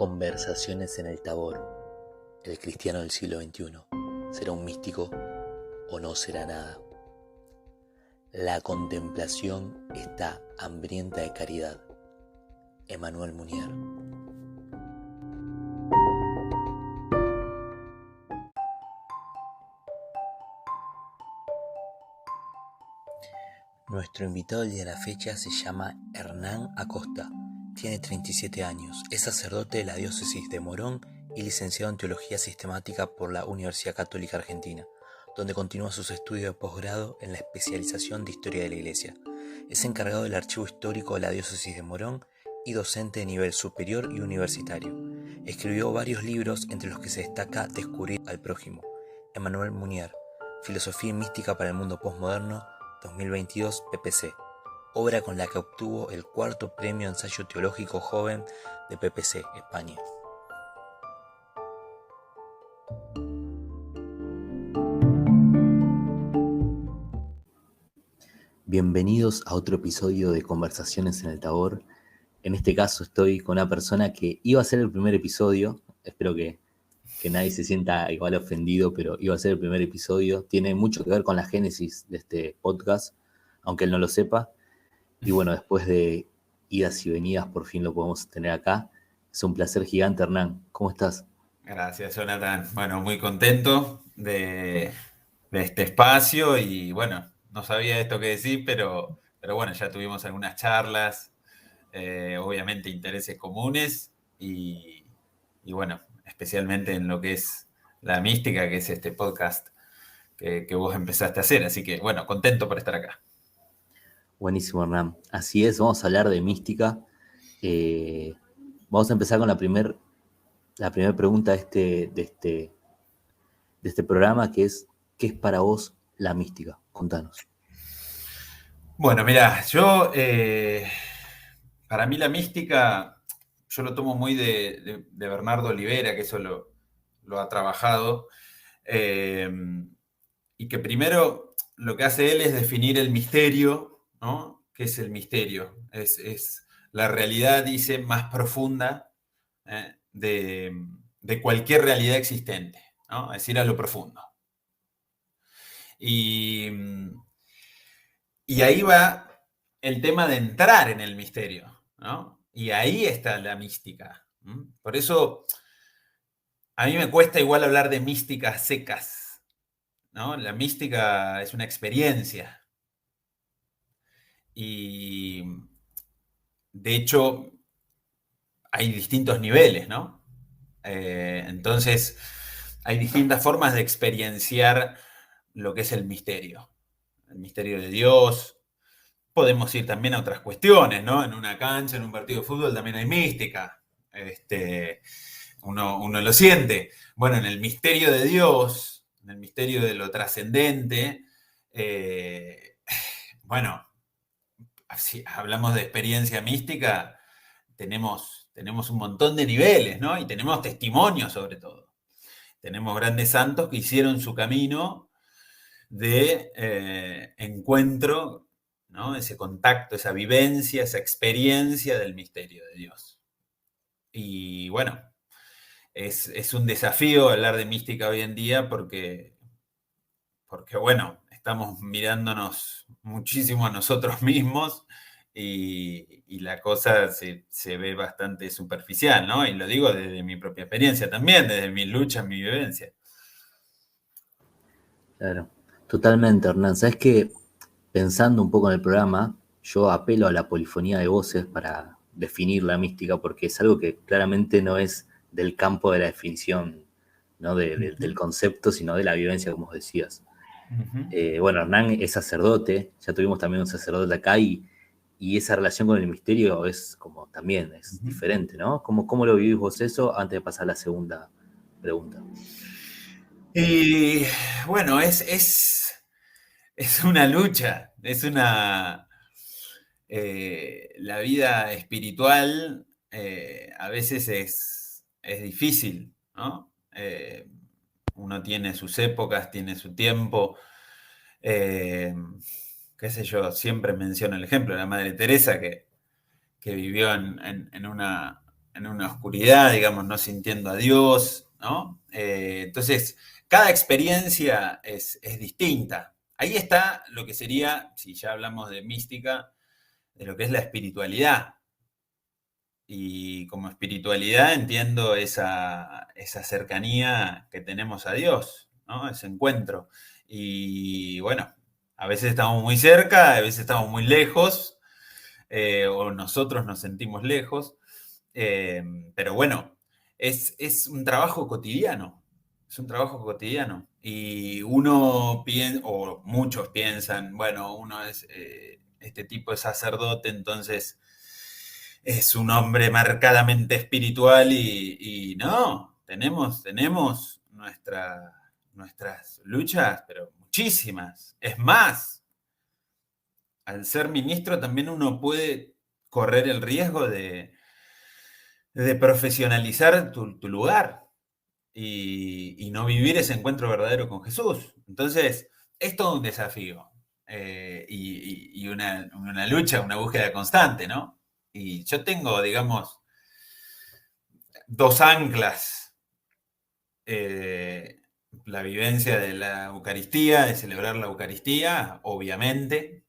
Conversaciones en el Tabor. El cristiano del siglo XXI. ¿Será un místico o no será nada? La contemplación está hambrienta de caridad. Emmanuel Munier. Nuestro invitado del día de la fecha se llama Hernán Acosta. Tiene 37 años, es sacerdote de la diócesis de Morón y licenciado en Teología Sistemática por la Universidad Católica Argentina, donde continúa sus estudios de posgrado en la especialización de Historia de la Iglesia. Es encargado del archivo histórico de la diócesis de Morón y docente de nivel superior y universitario. Escribió varios libros, entre los que se destaca Descubrir al prójimo. Emmanuel Munier, Filosofía y Mística para el Mundo Postmoderno, 2022 PPC, obra con la que obtuvo el 4º Premio Ensayo Teológico Joven de PPC, España. Bienvenidos a otro episodio de Conversaciones en el Tabor. En este caso estoy con una persona que iba a ser el primer episodio. Espero que nadie se sienta igual ofendido, pero iba a ser el primer episodio. Tiene mucho que ver con la génesis de este podcast, aunque él no lo sepa. Y bueno, después de idas y venidas, por fin lo podemos tener acá. Es un placer gigante, Hernán. ¿Cómo estás? Gracias, Jonathan. Bueno, muy contento de este espacio y bueno, no sabía esto que decir, pero bueno, ya tuvimos algunas charlas, obviamente intereses comunes y bueno, especialmente en lo que es la mística, que es este podcast que vos empezaste a hacer. Así que bueno, contento por estar acá. Buenísimo, Hernán. Así es, vamos a hablar de mística. Vamos a empezar con la primera pregunta de este programa, que es, ¿qué es para vos la mística? Contanos. Bueno, mira, para mí la mística, yo lo tomo muy de Bernardo Olivera, que eso lo ha trabajado, eh, y que primero lo que hace él es definir el misterio, ¿no? ¿Qué es el misterio? Es la realidad, dice, más profunda de cualquier realidad existente, ¿no? Es decir, a lo profundo. Y, y ahí va el tema de entrar en el misterio, ¿no? Y ahí está la mística. Por eso a mí me cuesta igual hablar de místicas secas, ¿no? La mística es una experiencia. Y de hecho hay distintos niveles, ¿no? Entonces hay distintas formas de experienciar lo que es el misterio de Dios. Podemos ir también a otras cuestiones, ¿no? En una cancha, en un partido de fútbol también hay mística. Uno lo siente. Bueno, en el misterio de Dios, en el misterio de lo trascendente, bueno, si hablamos de experiencia mística, tenemos un montón de niveles, ¿no? Y tenemos testimonios sobre todo. Tenemos grandes santos que hicieron su camino de encuentro, ¿no? Ese contacto, esa vivencia, esa experiencia del misterio de Dios. Y bueno, es un desafío hablar de mística hoy en día porque bueno, estamos mirándonos muchísimo a nosotros mismos y la cosa se ve bastante superficial, ¿no? Y lo digo desde mi propia experiencia también, desde mi lucha, mi vivencia. Claro, totalmente, Hernán. Sabes que pensando un poco en el programa, yo apelo a la polifonía de voces para definir la mística, porque es algo que claramente no es del campo de la definición, ¿no? Del concepto, sino de la vivencia, como vos decías. Uh-huh. Bueno, Hernán es sacerdote, ya tuvimos también un sacerdote acá y esa relación con el misterio es como también es Uh-huh. diferente, ¿no? ¿Cómo lo vivís vos eso antes de pasar a la segunda pregunta? Y bueno, es una lucha, la vida espiritual a veces es difícil, ¿no? Uno tiene sus épocas, tiene su tiempo. eh, Qué sé yo, siempre menciono el ejemplo de la Madre Teresa que vivió en una en una oscuridad, digamos, no sintiendo a Dios, ¿no? Entonces, cada experiencia es distinta. Ahí está lo que sería, si ya hablamos de mística, de lo que es la espiritualidad. Y como espiritualidad entiendo esa cercanía que tenemos a Dios, ¿no? Ese encuentro. Y bueno, a veces estamos muy cerca, a veces estamos muy lejos, o nosotros nos sentimos lejos. Pero bueno, es un trabajo cotidiano. Es un trabajo cotidiano. Y uno piensa, o muchos piensan, bueno, uno es este tipo de sacerdote, entonces es un hombre marcadamente espiritual y no, tenemos nuestras luchas, pero muchísimas. Es más, al ser ministro también uno puede correr el riesgo de profesionalizar tu lugar y no vivir ese encuentro verdadero con Jesús. Entonces, es todo un desafío y una lucha, una búsqueda constante, ¿no? Y yo tengo, digamos, dos anclas. La vivencia de la Eucaristía, de celebrar la Eucaristía, obviamente,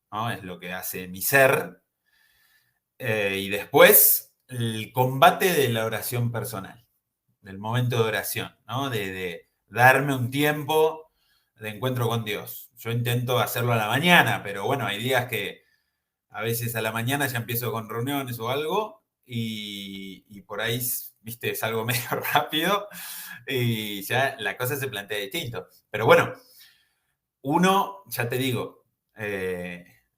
¿no? Es lo que hace mi ser. Y después, el combate de la oración personal, del momento de oración, ¿no? De darme un tiempo de encuentro con Dios. Yo intento hacerlo a la mañana, pero bueno, hay días que a veces a la mañana ya empiezo con reuniones o algo y por ahí, viste, es algo medio rápido y ya la cosa se plantea distinto. Pero bueno, uno, ya te digo,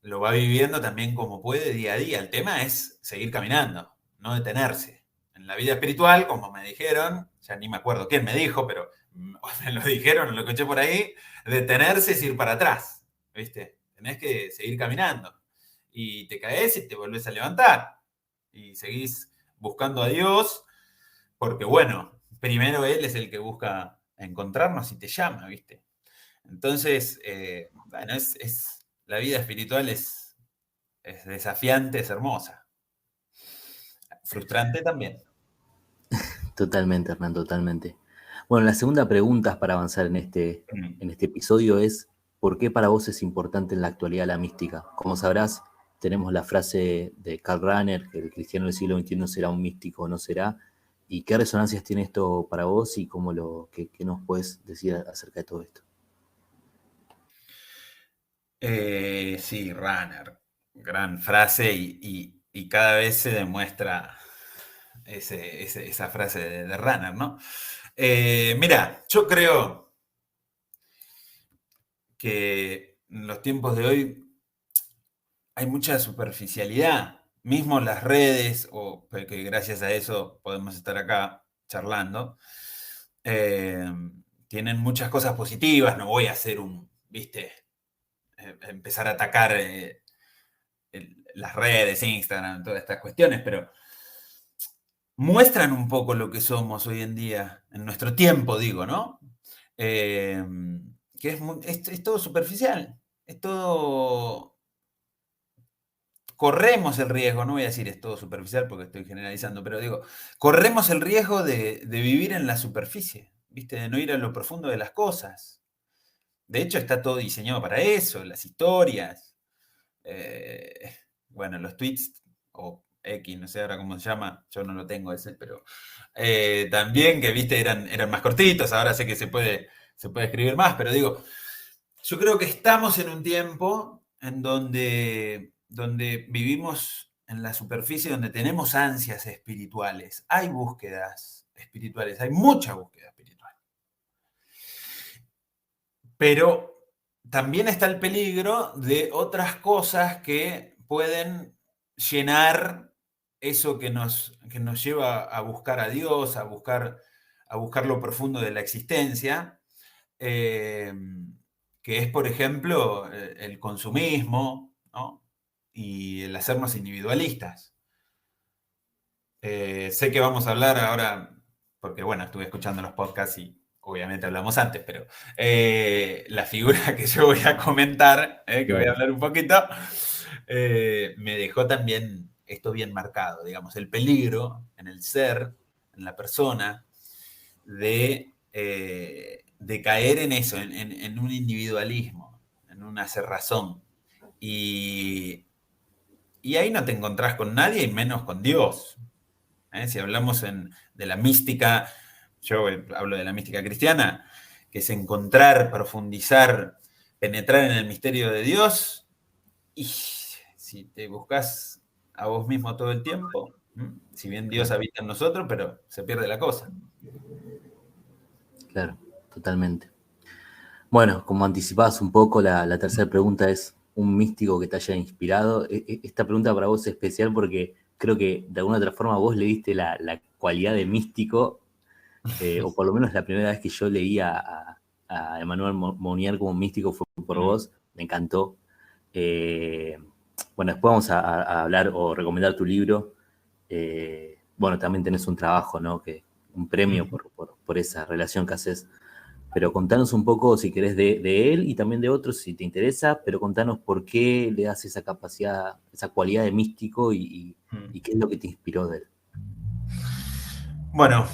lo va viviendo también como puede día a día. El tema es seguir caminando, no detenerse. En la vida espiritual, como me dijeron, ya ni me acuerdo quién me dijo, pero me lo dijeron, lo escuché por ahí, detenerse es ir para atrás, ¿viste? Tenés que seguir caminando. Y te caes y te volvés a levantar. Y seguís buscando a Dios, porque bueno, primero Él es el que busca encontrarnos y te llama, ¿viste? Entonces, bueno, la vida espiritual es desafiante, es hermosa. Frustrante también. Totalmente, Hernán, totalmente. Bueno, la segunda pregunta para avanzar en este episodio es, ¿por qué para vos es importante en la actualidad la mística? Como sabrás, tenemos la frase de Karl Rahner, que el cristiano del siglo XXI será un místico o no será. ¿Y qué resonancias tiene esto para vos y qué nos puedes decir acerca de todo esto? Sí, Runner, gran frase y cada vez se demuestra esa frase de Runner, ¿no? Mira, yo creo que en los tiempos de hoy hay mucha superficialidad, mismo las redes, o que gracias a eso podemos estar acá charlando, eh, tienen muchas cosas positivas, no voy a hacer viste, empezar a atacar las redes, Instagram, todas estas cuestiones, pero muestran un poco lo que somos hoy en día, en nuestro tiempo, digo, ¿no? Que es todo superficial, es todo... Corremos el riesgo, no voy a decir es todo superficial porque estoy generalizando, pero digo, corremos el riesgo de vivir en la superficie, ¿viste? De no ir a lo profundo de las cosas. De hecho, está todo diseñado para eso, las historias, bueno, los tweets o X, no sé ahora cómo se llama, yo no lo tengo ese, pero también que, viste, eran más cortitos, ahora sé que se puede escribir más, pero digo, yo creo que estamos en un tiempo en donde vivimos en la superficie, donde tenemos ansias espirituales, hay búsquedas espirituales, hay mucha búsqueda espiritual. Pero también está el peligro de otras cosas que pueden llenar eso que nos lleva a buscar a Dios, a buscar lo profundo de la existencia, que es, por ejemplo, el consumismo, ¿no? Y el hacernos individualistas. Sé que vamos a hablar ahora, porque bueno, estuve escuchando los podcasts y obviamente hablamos antes, pero la figura que yo voy a comentar, que voy a Claro. hablar un poquito, me dejó también esto bien marcado, digamos, el peligro en el ser, en la persona, de caer en eso, en un individualismo, en una cerrazón. Y ahí no te encontrás con nadie y menos con Dios. Si hablamos de la mística, yo hablo de la mística cristiana, que es encontrar, profundizar, penetrar en el misterio de Dios, y si te buscas a vos mismo todo el tiempo, si bien Dios habita en nosotros, pero se pierde la cosa. Claro, totalmente. Bueno, como anticipabas un poco, la tercera pregunta es un místico que te haya inspirado. Esta pregunta para vos es especial porque creo que de alguna otra forma vos le diste la cualidad de místico, o por lo menos la primera vez que yo leí a Emmanuel Mounier como místico fue por vos, me encantó. Bueno, después vamos a hablar o recomendar tu libro. Bueno, también tenés un trabajo, ¿no? Un premio por esa relación que haces. Pero contanos un poco, si querés, de él y también de otros, si te interesa, pero contanos por qué le das esa capacidad, esa cualidad de místico y qué es lo que te inspiró de él. Bueno,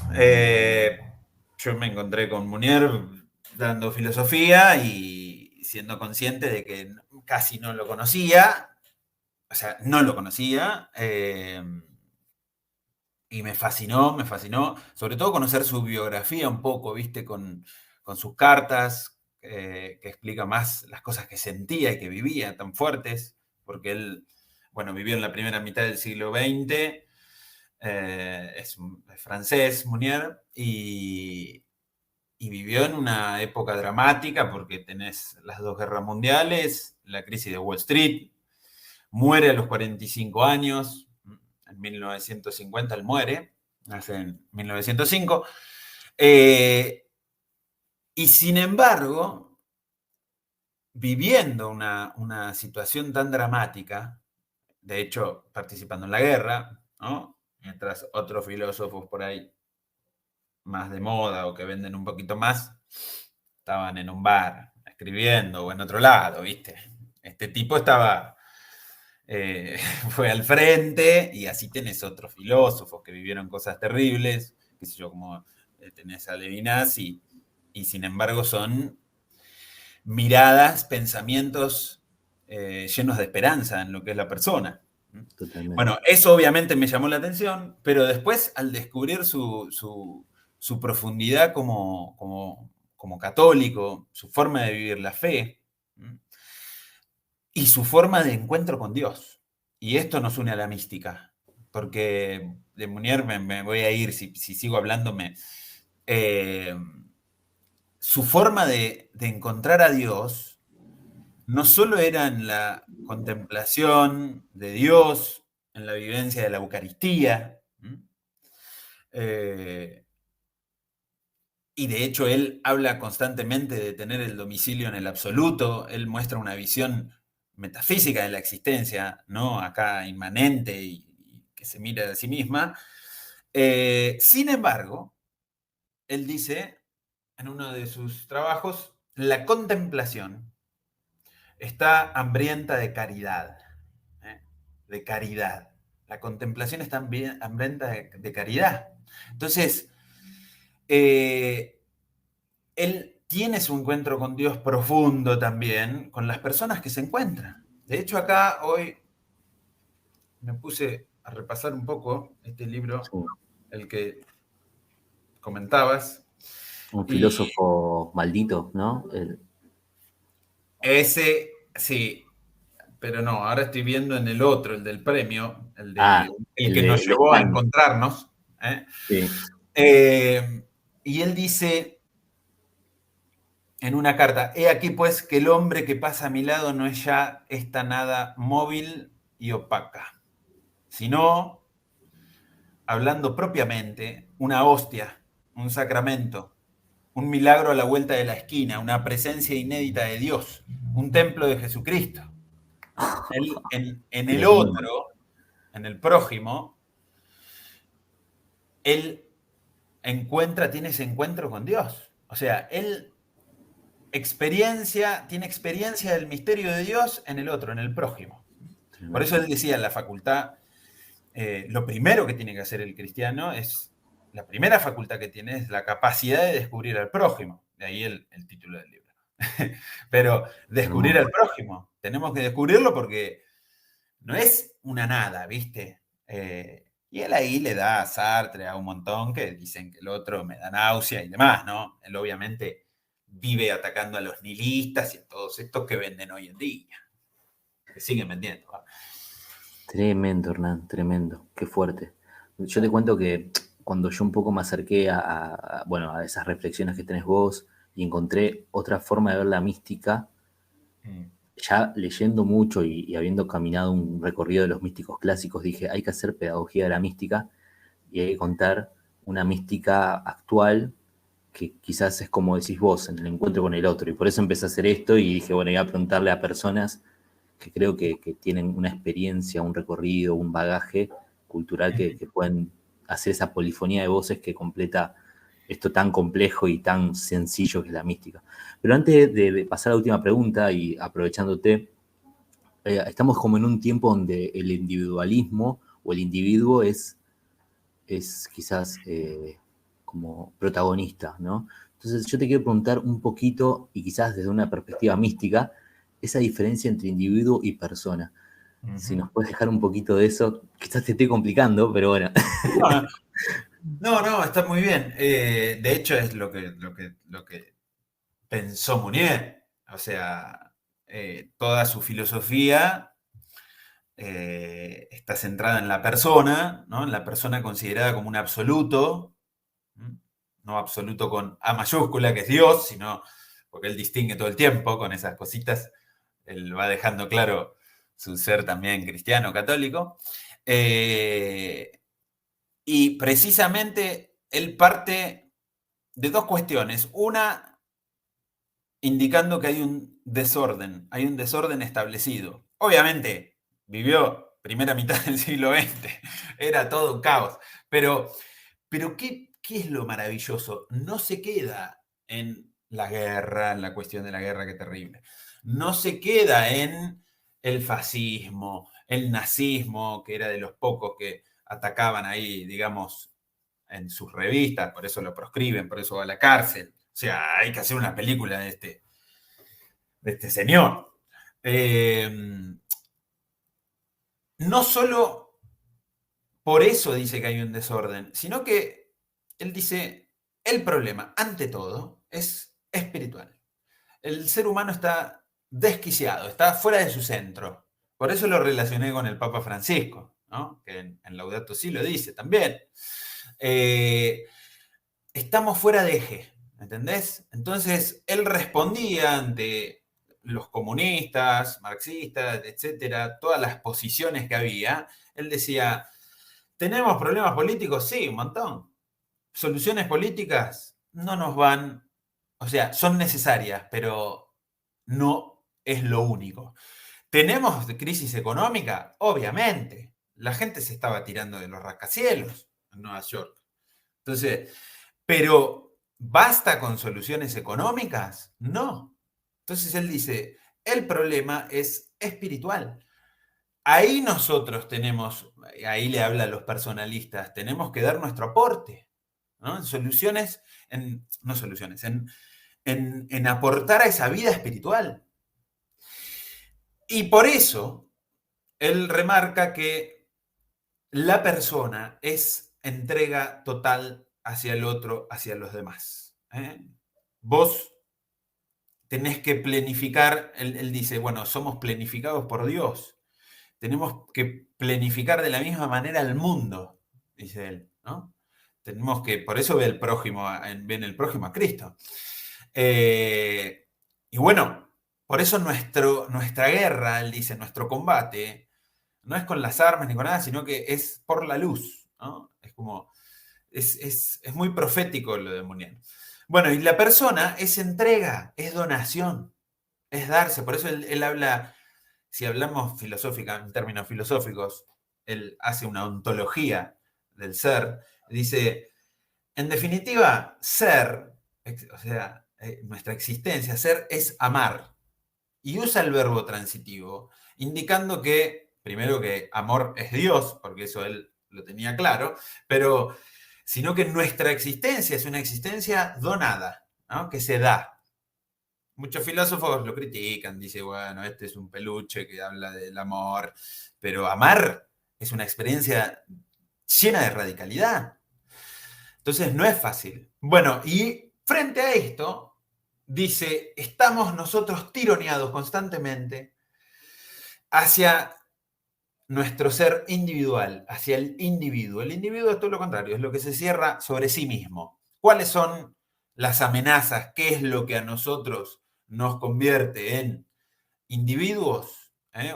yo me encontré con Mounier dando filosofía y siendo consciente de que casi no lo conocía, o sea, no lo conocía, y me fascinó, sobre todo conocer su biografía un poco, ¿viste? Con sus cartas, que explica más las cosas que sentía y que vivía tan fuertes, porque él, bueno, vivió en la primera mitad del siglo XX, es francés, Mounier, y vivió en una época dramática porque tenés las dos guerras mundiales, la crisis de Wall Street, muere a los 45 años, en 1950 él muere, nace en 1905, y sin embargo, viviendo una situación tan dramática, de hecho participando en la guerra, ¿no? Mientras otros filósofos por ahí más de moda o que venden un poquito más, estaban en un bar escribiendo o en otro lado, ¿viste? Este tipo estaba, fue al frente y así tenés otros filósofos que vivieron cosas terribles, qué sé yo, como tenés a Levinas y sin embargo son miradas, pensamientos llenos de esperanza en lo que es la persona. Totalmente. Bueno, eso obviamente me llamó la atención, pero después al descubrir su profundidad como católico, su forma de vivir la fe y su forma de encuentro con Dios. Y esto nos une a la mística, porque de Mounier me voy a ir, si sigo hablándome, su forma de encontrar a Dios no solo era en la contemplación de Dios, en la vivencia de la Eucaristía, y de hecho él habla constantemente de tener el domicilio en el absoluto, él muestra una visión metafísica de la existencia, ¿no? Acá inmanente y que se mira de sí misma. Sin embargo, él dice en uno de sus trabajos, la contemplación está hambrienta de caridad. De caridad. La contemplación está hambrienta de caridad. Entonces, él tiene su encuentro con Dios profundo también, con las personas que se encuentran. De hecho, acá hoy me puse a repasar un poco este libro, Sí. el que comentabas. Un Y filósofo maldito, ¿no? ese, sí, pero no, ahora estoy viendo en el otro, el del premio, el que nos El de llevó a Kant. encontrarnos. ¿Eh? Sí. Y él dice en una carta, he aquí pues que el hombre que pasa a mi lado no es ya esta nada móvil y opaca, sino, hablando propiamente, una hostia, un sacramento, un milagro a la vuelta de la esquina, una presencia inédita de Dios, un templo de Jesucristo. Él, en el Tremendo. otro, en el prójimo, él tiene ese encuentro con Dios. O sea, él tiene experiencia del misterio de Dios en el otro, en el prójimo. Por Tremendo. eso él decía en la facultad, lo primero que tiene que hacer el cristiano es, la primera facultad que tiene es la capacidad de descubrir al prójimo. De ahí el título del libro. Pero descubrir al Hermoso. prójimo. Tenemos que descubrirlo porque no es una nada, ¿viste? Y él ahí le da a Sartre, a un montón que dicen que el otro me da náusea y demás, ¿no? Él obviamente vive atacando a los nihilistas y a todos estos que venden hoy en día, que siguen vendiendo. ¿Va? Tremendo, Hernán, tremendo. Qué fuerte. Yo te cuento que cuando yo un poco me acerqué bueno, a esas reflexiones que tenés vos y encontré otra forma de ver la mística, Mm. ya leyendo mucho y habiendo caminado un recorrido de los místicos clásicos, dije, hay que hacer pedagogía de la mística y hay que contar una mística actual que quizás es como decís vos, en el encuentro con el otro. Y por eso empecé a hacer esto y dije, bueno, voy a preguntarle a personas que creo que tienen una experiencia, un recorrido, un bagaje cultural que pueden hacer esa polifonía de voces que completa esto tan complejo y tan sencillo que es la mística. Pero antes de pasar a la última pregunta y aprovechándote, estamos como en un tiempo donde el individualismo o el individuo es quizás como protagonista, ¿no? Entonces yo te quiero preguntar un poquito, y quizás desde una perspectiva mística, esa diferencia entre individuo y persona. Si Ujú. nos puedes dejar un poquito de eso, quizás te esté complicando, pero bueno. No, está muy bien. De hecho, es lo que pensó Mounier. O sea, toda su filosofía está centrada en la persona, ¿no? En la persona considerada como un absoluto, ¿m? No absoluto con A mayúscula, que es Dios, sino porque él distingue todo el tiempo con esas cositas, él va dejando claro su ser también cristiano, católico. Eh, y precisamente él parte de dos cuestiones. Una, indicando que hay un desorden establecido. Obviamente, vivió primera mitad del siglo XX, era todo un caos, pero ¿qué es lo maravilloso? No se queda en la guerra, en la cuestión de la guerra, qué terrible. No se queda en el fascismo, el nazismo, que era de los pocos que atacaban ahí, digamos, en sus revistas, por eso lo proscriben, por eso va a la cárcel. O sea, hay que hacer una película de este señor. Eh, no solo por eso dice que hay un desorden, sino que él dice, el problema, ante todo, es espiritual. El ser humano está desquiciado, está fuera de su centro. Por eso lo relacioné con el Papa Francisco, ¿no? Que en Laudato Si lo dice también. Eh, estamos fuera de eje, ¿entendés? Entonces, él respondía ante los comunistas, marxistas, etcétera, todas las posiciones que había, él decía, ¿tenemos problemas políticos? Sí, un montón. Soluciones políticas no nos van, o sea, son necesarias, pero no es lo único. ¿Tenemos crisis económica? Obviamente. La gente se estaba tirando de los rascacielos en Nueva York. Entonces, pero ¿basta con soluciones económicas? No. Entonces él dice, el problema es espiritual. Ahí nosotros tenemos, ahí le habla a los personalistas, tenemos que dar nuestro aporte, ¿no? En soluciones, no soluciones, en aportar a esa vida espiritual. Y por eso él remarca que la persona es entrega total hacia el otro, hacia los demás. ¿Eh? Vos tenés que planificar, él dice, bueno, somos planificados por Dios, tenemos que planificar de la misma manera el mundo, dice él, ¿no? Tenemos que, por eso ve el prójimo, ven el prójimo a Cristo. Y bueno, por eso nuestra guerra, él dice, nuestro combate, no es con las armas ni con nada, sino que es por la luz, ¿no? Es como, es muy profético lo de Munier. Bueno, y la persona es entrega, es donación, es darse. Por eso él habla, si hablamos filosófica, en términos filosóficos, él hace una ontología del ser. Dice, en definitiva, ser, o sea, nuestra existencia, ser es amar. Y usa el verbo transitivo, indicando que, primero que amor es Dios, porque eso él lo tenía claro, pero sino que nuestra existencia es una existencia donada, ¿no? Que se da. Muchos filósofos lo critican, dice, bueno, este es un peluche que habla del amor, pero amar es una experiencia llena de radicalidad. Entonces no es fácil. Bueno, y frente a esto, dice, estamos nosotros tironeados constantemente hacia nuestro ser individual, hacia el individuo. El individuo es todo lo contrario, es lo que se cierra sobre sí mismo. ¿Cuáles son las amenazas? ¿Qué es lo que a nosotros nos convierte en individuos?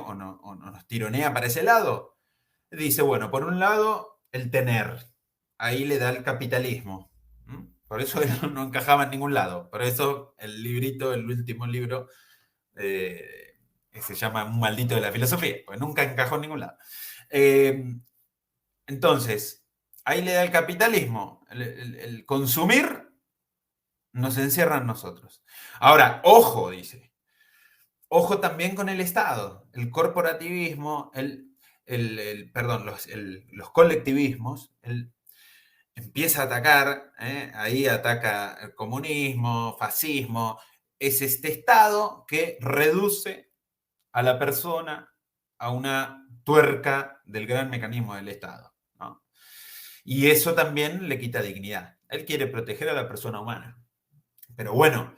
O nos tironea para ese lado? Dice, bueno, por un lado, el tener. Ahí le da el capitalismo. Por eso él no encajaba en ningún lado. Por eso el librito, el último libro, que se llama Un maldito de la filosofía, pues nunca encajó en ningún lado. Entonces, ahí le da el capitalismo. El consumir nos encierra en nosotros. Ahora, ojo, dice. Ojo también con el Estado. El corporativismo, perdón, los colectivismos, empieza a atacar, ahí ataca el comunismo, fascismo. Es este Estado que reduce a la persona a una tuerca del gran mecanismo del Estado, ¿no? Y eso también le quita dignidad. Él quiere proteger a la persona humana. Pero bueno,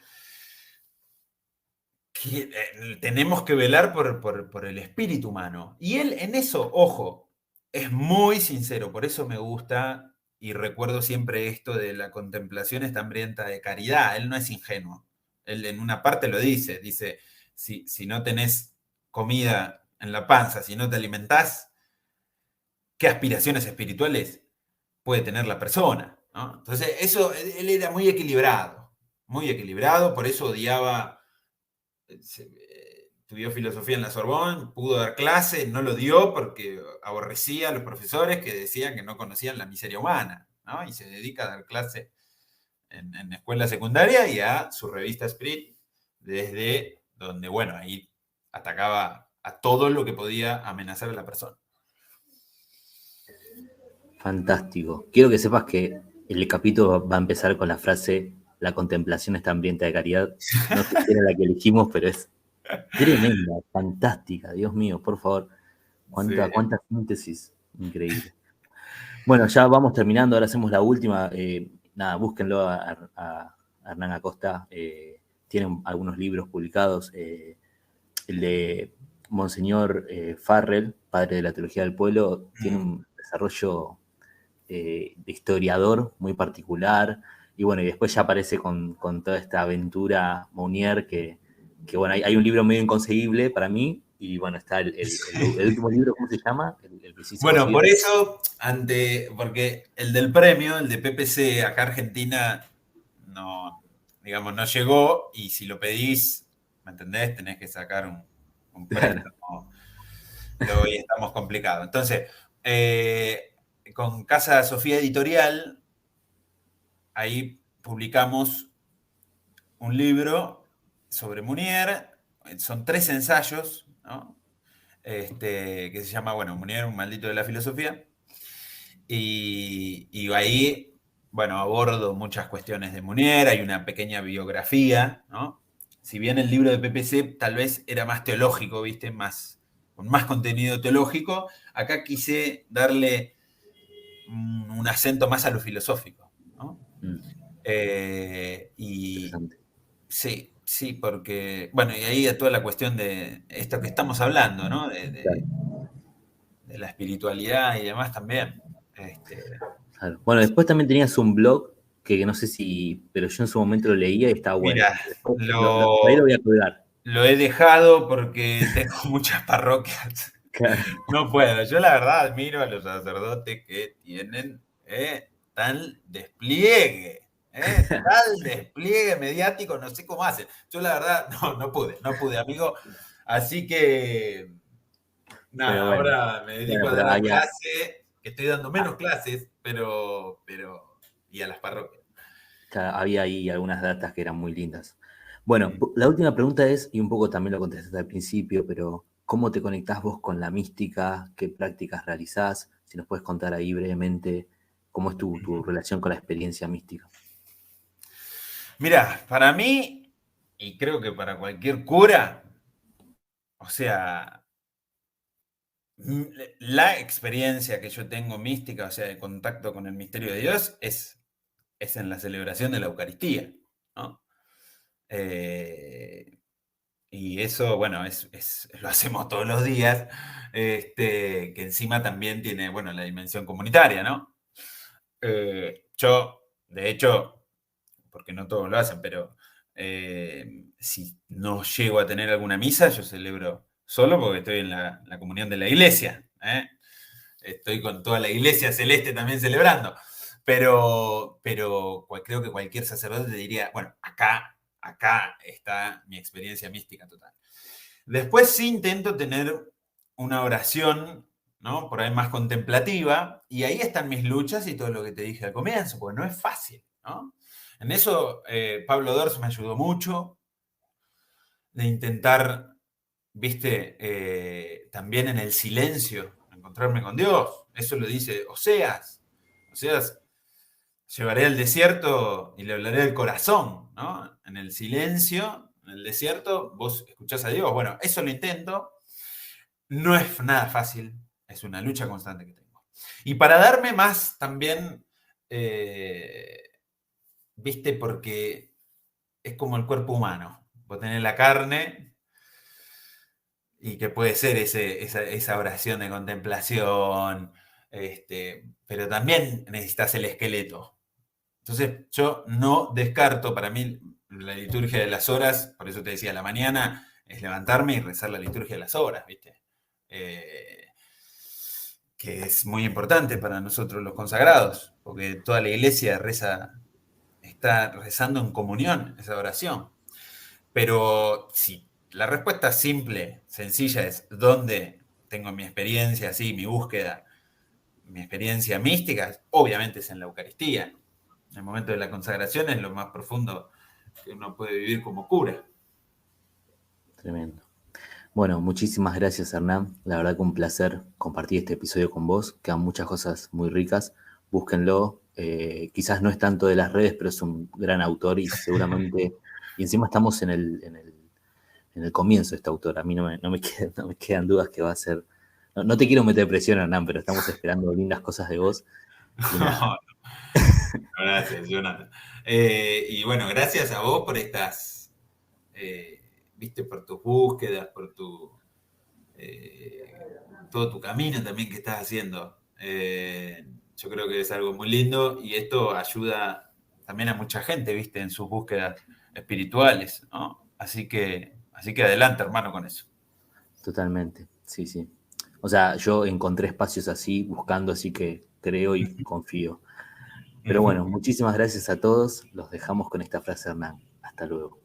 tenemos que velar por el espíritu humano. Y él en eso, ojo, es muy sincero. Por eso me gusta y recuerdo siempre esto de la contemplación está hambrienta de caridad. Él no es ingenuo. Él en una parte lo dice, si no tenés comida en la panza, si no te alimentás, ¿qué aspiraciones espirituales puede tener la persona? ¿No? Entonces, eso, él era muy equilibrado, por eso odiaba, estudió filosofía en la Sorbonne, pudo dar clase, no lo dio porque aborrecía a los profesores que decían que no conocían la miseria humana, ¿no? Y se dedica a dar clase en escuela secundaria y a su revista Spirit, desde donde, bueno, ahí atacaba a todo lo que podía amenazar a la persona. Fantástico. Quiero que sepas que el capítulo va a empezar con la frase la contemplación está hambrienta de caridad. No sé si era la que elegimos, pero es tremenda, fantástica. Dios mío, por favor. Cuánta síntesis. Increíble. Bueno, ya vamos terminando. Ahora hacemos la última. Nada, búsquenlo a Hernán Acosta. Tienen algunos libros publicados. El de Monseñor Farrell, padre de la teología del pueblo, tiene un desarrollo de historiador muy particular, y bueno, y después ya aparece con toda esta aventura Mounier, que bueno, hay un libro medio inconseguible para mí, y bueno, está el último libro, ¿cómo se llama? El que sí se Bueno, consigue. por eso, porque el del premio, el de PPC acá Argentina, no, digamos, no llegó, y si lo pedís, ¿me entendés? Tenés que sacar un préstamo. Claro. Y estamos complicados. Entonces, con Casa Sofía Editorial, ahí publicamos un libro sobre Mounier, son 3 ensayos, ¿no? Que se llama, bueno, Mounier, un maldito de la filosofía, y ahí, bueno, abordo muchas cuestiones de Mounier, hay una pequeña biografía, ¿no? Si bien el libro de PPC tal vez era más teológico, ¿viste? Con más contenido teológico, acá quise darle un acento más a lo filosófico, ¿no? Y sí, porque, bueno, y ahí a toda la cuestión de esto que estamos hablando, ¿no? De la espiritualidad y demás también. Claro. Bueno, después también tenías un blog que no sé si, pero yo en su momento lo leía y estaba bueno. Mira, Ahí lo voy a colgar. lo he dejado porque tengo muchas parroquias. Claro. No puedo. Yo la verdad admiro a los sacerdotes que tienen tal despliegue. Tal despliegue mediático, no sé cómo hacen. Yo la verdad no pude, amigo. Así que nada, Bueno, ahora me dedico a dar la clase, que estoy dando menos clases, pero y a las parroquias. había ahí algunas datas que eran muy lindas. Bueno, la última pregunta es, y un poco también lo contestaste al principio, pero ¿cómo te conectás vos con la mística? ¿Qué prácticas realizás? si nos puedes contar ahí brevemente cómo es tu relación con la experiencia mística. Mira, para mí, y creo que para cualquier cura, o sea, la experiencia que yo tengo mística, o sea, de contacto con el misterio de Dios, es en la celebración de la Eucaristía, ¿no? Y eso, bueno, lo hacemos todos los días, que encima también tiene, bueno, la dimensión comunitaria, ¿no? Yo, de hecho, porque no todos lo hacen, pero si no llego a tener alguna misa, yo celebro solo porque estoy en la comunión de la iglesia. Estoy con toda la iglesia celeste también celebrando. Pero creo que cualquier sacerdote te diría, bueno, acá está mi experiencia mística total. Después sí intento tener una oración, ¿no? Por ahí más contemplativa, y ahí están mis luchas y todo lo que te dije al comienzo, porque no es fácil, ¿no? En eso Pablo Dors me ayudó mucho, de intentar, viste, también en el silencio, encontrarme con Dios. Eso lo dice Oseas. Oseas, llevaré al desierto y le hablaré del corazón, ¿no? En el silencio, en el desierto, vos escuchás a Dios. Bueno, eso lo intento. No es nada fácil, es una lucha constante que tengo. Y para darme más también, viste, porque es como el cuerpo humano. Vos tenés la carne y que puede ser esa oración de contemplación, pero también necesitas el esqueleto. Entonces, yo no descarto, para mí, la liturgia de las horas, por eso te decía, la mañana es levantarme y rezar la liturgia de las horas, ¿viste? Que es muy importante para nosotros los consagrados, porque toda la iglesia está rezando en comunión esa oración. Pero si la respuesta simple, sencilla, es ¿dónde tengo mi experiencia así, mi búsqueda, mi experiencia mística? Obviamente es en la Eucaristía. En el momento de la consagración es lo más profundo que uno puede vivir como cura. Tremendo. Bueno, muchísimas gracias, Hernán. La verdad que un placer compartir este episodio con vos. Quedan muchas cosas muy ricas. Búsquenlo. Quizás no es tanto de las redes, pero es un gran autor y seguramente... Y encima estamos en el comienzo de este autor. A mí no me quedan dudas que va a ser... No te quiero meter presión, Hernán, pero estamos esperando lindas cosas de vos. Y nada. Gracias, Jonathan. Y bueno, gracias a vos por estas... viste, por tus búsquedas, por todo tu camino también que estás haciendo. Yo creo que es algo muy lindo y esto ayuda también a mucha gente, viste, en sus búsquedas espirituales, ¿no? Así que adelante, hermano, con eso. Totalmente, sí, sí. O sea, yo encontré espacios así, buscando, así que creo y confío. Pero bueno, muchísimas gracias a todos. Los dejamos con esta frase, Hernán. Hasta luego.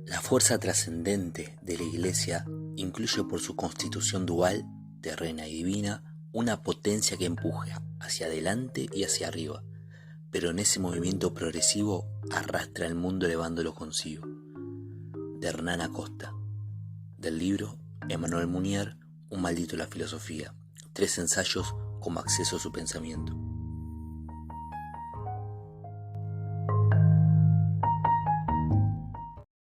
La fuerza trascendente de la Iglesia incluye por su constitución dual, terrena y divina, una potencia que empuje hacia adelante y hacia arriba, pero en ese movimiento progresivo arrastra el mundo elevándolo consigo. De Hernán Acosta, del libro Emmanuel Mounier, Un maldito la filosofía, 3 ensayos como acceso a su pensamiento.